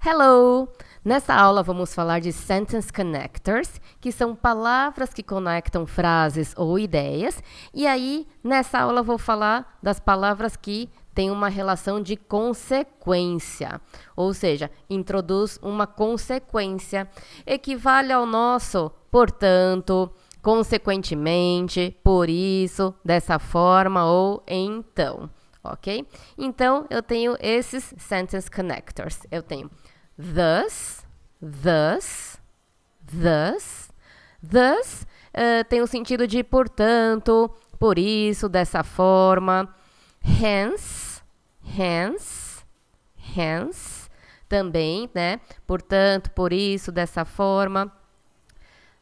Hello! Nessa aula vamos falar de sentence connectors, que são palavras que conectam frases ou ideias. E aí, nessa aula vou falar das palavras que têm uma relação de consequência, ou seja, introduz uma consequência, equivale ao nosso portanto, consequentemente, por isso, dessa forma ou então. Ok? Então, eu tenho esses sentence connectors. Eu tenho thus, tem o sentido de portanto, por isso, dessa forma. Hence, também, né? Portanto, por isso, dessa forma.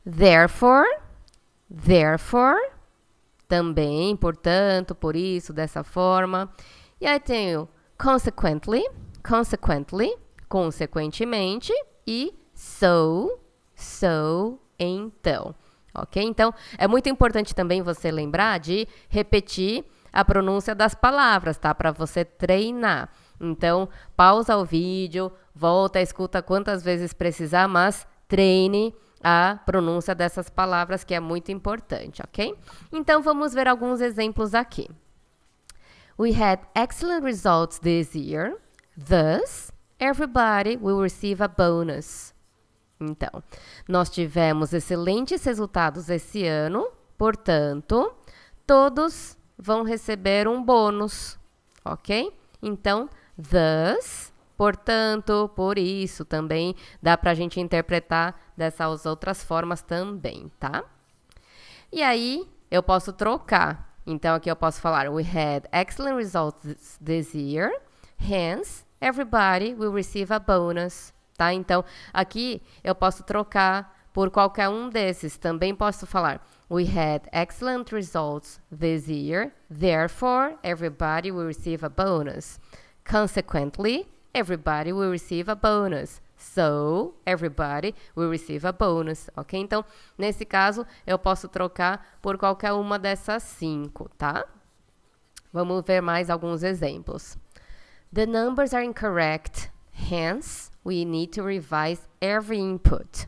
Therefore, também, portanto, por isso, dessa forma. E aí tenho consequently, consequentemente, e so, então. Ok? Então, é muito importante também você lembrar de repetir a pronúncia das palavras, tá? Para você treinar. Então, pausa o vídeo, volta, escuta quantas vezes precisar, mas treine a pronúncia dessas palavras, que é muito importante, ok? Então, vamos ver alguns exemplos aqui. We had excellent results this year, thus, everybody will receive a bonus. Então, nós tivemos excelentes resultados esse ano, portanto, todos vão receber um bônus, ok? Então, thus, portanto, por isso também dá para a gente interpretar dessas outras formas também, tá? E aí, eu posso trocar. Então, aqui eu posso falar, we had excellent results this year, hence, everybody will receive a bonus, tá? Então, aqui eu posso trocar por qualquer um desses. Também posso falar, we had excellent results this year, therefore, everybody will receive a bonus. Consequently, everybody will receive a bonus. So, everybody will receive a bonus, ok? Então, nesse caso, eu posso trocar por qualquer uma dessas 5, tá? Vamos ver mais alguns exemplos. The numbers are incorrect, hence, we need to revise every input.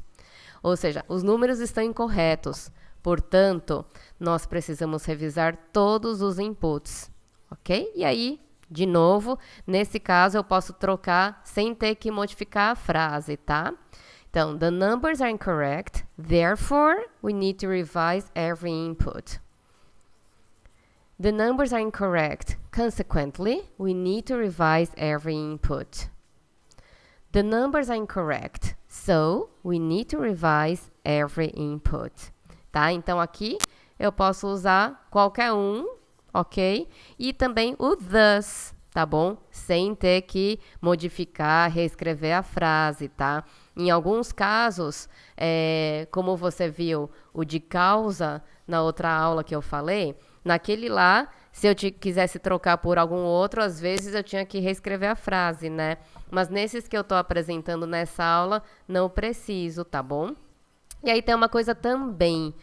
Ou seja, os números estão incorretos, portanto, nós precisamos revisar todos os inputs, ok? E aí, de novo, nesse caso, eu posso trocar sem ter que modificar a frase, tá? Então, the numbers are incorrect, therefore, we need to revise every input. The numbers are incorrect, consequently, we need to revise every input. The numbers are incorrect, so we need to revise every input. Tá? Então, aqui eu posso usar qualquer um, ok? E também o thus, tá bom? Sem ter que modificar, reescrever a frase, tá? Em alguns casos, como você viu o de causa na outra aula que eu falei, naquele lá, se eu quisesse trocar por algum outro, às vezes eu tinha que reescrever a frase, né? Mas nesses que eu tô apresentando nessa aula, não preciso, tá bom? E aí tem uma coisa também,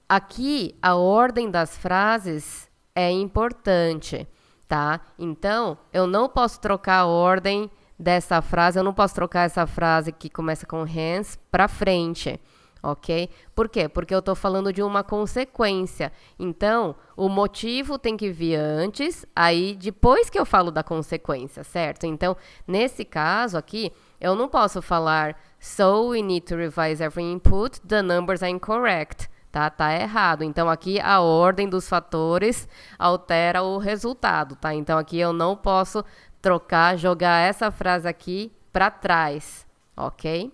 aqui a ordem das frases é importante, tá? Então, eu não posso trocar a ordem dessa frase, eu não posso trocar essa frase que começa com hence para frente, ok? Por quê? Porque eu estou falando de uma consequência. Então, o motivo tem que vir antes, aí depois que eu falo da consequência, certo? Então, nesse caso aqui, eu não posso falar so we need to revise every input, the numbers are incorrect. Tá errado. Então, aqui a ordem dos fatores altera o resultado, tá? Então, aqui eu não posso trocar, jogar essa frase aqui para trás, ok?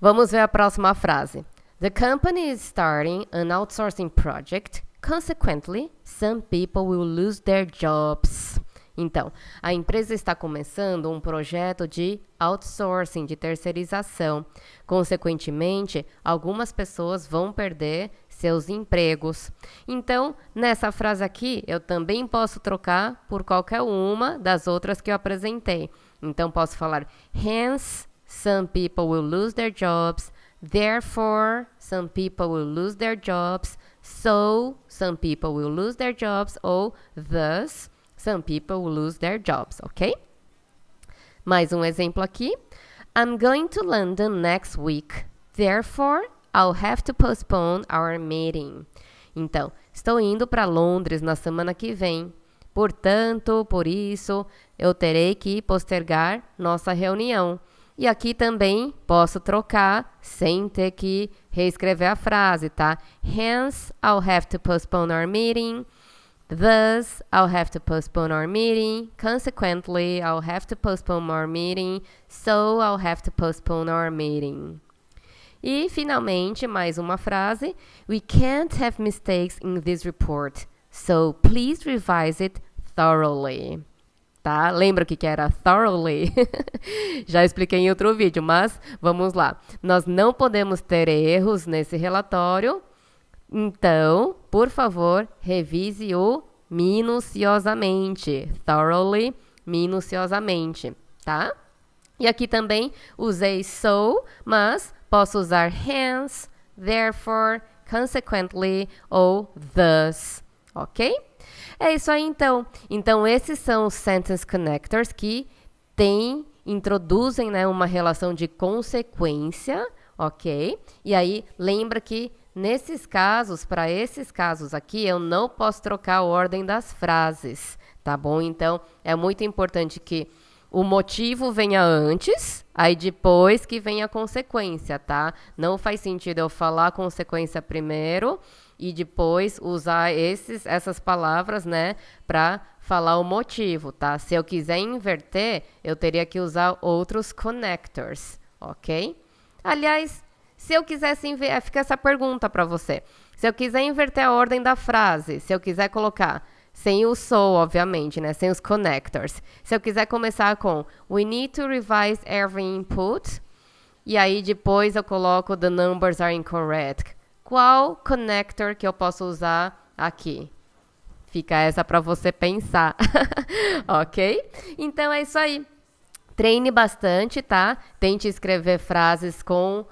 Vamos ver a próxima frase. The company is starting an outsourcing project. Consequently, some people will lose their jobs. Então, a empresa está começando um projeto de outsourcing, de terceirização. Consequentemente, algumas pessoas vão perder seus empregos. Então, nessa frase aqui, eu também posso trocar por qualquer uma das outras que eu apresentei. Então, posso falar, hence, some people will lose their jobs. Therefore, some people will lose their jobs. So, some people will lose their jobs. Ou, thus, some people will lose their jobs, ok? Mais um exemplo aqui. I'm going to London next week. Therefore, I'll have to postpone our meeting. Então, estou indo para Londres na semana que vem. Portanto, por isso, eu terei que postergar nossa reunião. E aqui também posso trocar sem ter que reescrever a frase, tá? Hence, I'll have to postpone our meeting. Thus, I'll have to postpone our meeting. Consequently, I'll have to postpone our meeting. So, I'll have to postpone our meeting. E, finalmente, mais uma frase. We can't have mistakes in this report. So, please revise it thoroughly. Tá? Lembra o que era thoroughly? Já expliquei em outro vídeo, mas vamos lá. Nós não podemos ter erros nesse relatório, então, por favor, revise-o minuciosamente. Thoroughly, minuciosamente, tá? E aqui também usei so, mas posso usar hence, therefore, consequently ou thus, ok? É isso aí, então. Então, esses são os sentence connectors que introduzem, né, uma relação de consequência, ok? E aí, lembra que nesses casos, para esses casos aqui, eu não posso trocar a ordem das frases, tá bom? Então, é muito importante que o motivo venha antes, aí depois que venha a consequência, tá? Não faz sentido eu falar a consequência primeiro e depois usar essas palavras, né, para falar o motivo, tá? Se eu quiser inverter, eu teria que usar outros connectors, ok? Aliás, se eu quisesse fica essa pergunta para você. Se eu quiser inverter a ordem da frase, se eu quiser colocar sem o so, obviamente, né? Sem os connectors. Se eu quiser começar com we need to revise every input, e aí depois eu coloco the numbers are incorrect. Qual connector que eu posso usar aqui? Fica essa para você pensar, ok? Então é isso aí. Treine bastante, tá? Tente escrever frases com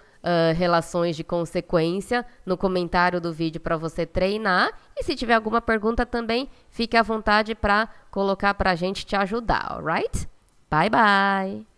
relações de consequência no comentário do vídeo para você treinar. E se tiver alguma pergunta também, fique à vontade para colocar para a gente te ajudar, alright? Bye, bye!